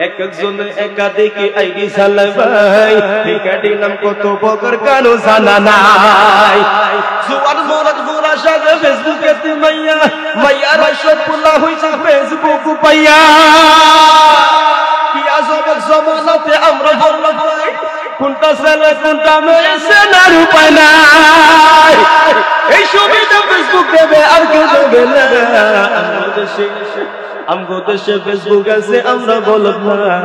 এক একজনে একাধিক আইডি চালায় ভাই, ঠিকাটি নাম কত প্রকার কারো জানা নাই। জোয়ার মোরাদ মোরা সাজে ফেসবুকে মাইয়া, মাইয়ার সব পোলা হইছে ফেসবুক পাইয়া। কি আজব জমানাতে আমরা বললাম ভাই, কোনটা ছেলে কোনটা মেয়ে চেনার উপায় নাই। এই ছবিটা ফেসবুক দেবে আর কেউ দেবে না। আমগো দেশে ফেসবুক আছে আমরা বলব না,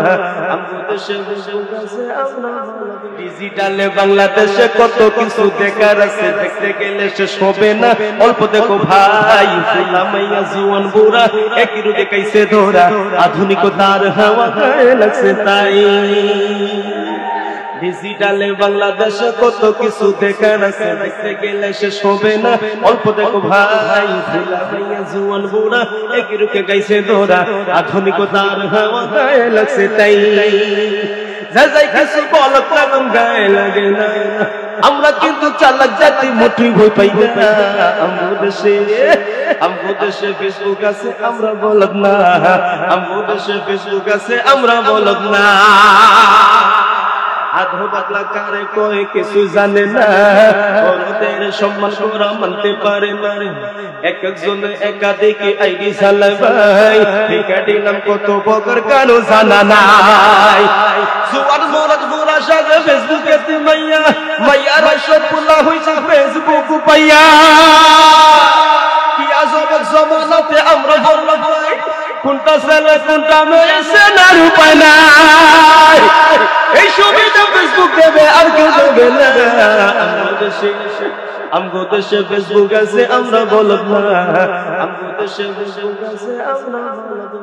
আমগো দেশে ফেসবুক আছে আমরা বলব। ডিজিটালে বাংলাদেশে কত কিছু দেখার আছে, দেখতে গেলে শেষ হবে না। অল্প দেখো ভাই, ফুলা মাইয়া জওয়ান বুড়া একই রূপে কাইছে ধরা, আধুনিকতার হাওয়া গায়ে লাগছে তাই। ডিজিটালে বাংলাদেশে কত কিছু দেখার আছে, দেখতে গেলে শেষ হবে না। অল্প দেখো ভাই, ফুলা মাইয়া জওয়ান বুড়া একই রূপে গাইছে ধরা, আধুনিকতার হাওয়া গায়ে লাগছে তাই। যাই যাই কিছু বলত লাগাম গায়ে লাগে না, আমরা কিন্তু চালাক জাতি মুঠি ভয় পাই না। আমগো দেশে ফেসবুক আছে আমরা বলব না, আমগো দেশে ফেসবুক আছে আমরা বলব না। আধো বাতলা কারে কয় কিছু জানে না, বড়দের সম্মান করা মানতে পারে না। এক একজনে একাধিক আইডি চালায় ভাই, ঠিকাটি নাম কত প্রকার কারো জানা নাই। জোয়ার মোরাদ মোরা সাজে ফেসবুকে মাইয়া, মাইয়ার সব পোলা হইছে ফেসবুক পাইয়া। কি আজব জমানাতে আমরা বললাম ভাই, কোনটা ছেলে কোনটা মেয়ে চেনার উপায় নাই। এই ছবিটা ফেসবুক দেবে আর কেউ দেবে না। আমগো দেশে ফেসবুক আছে আমরা বলব না, আমগো দেশে ফেসবুক আছে আমরা বলব না।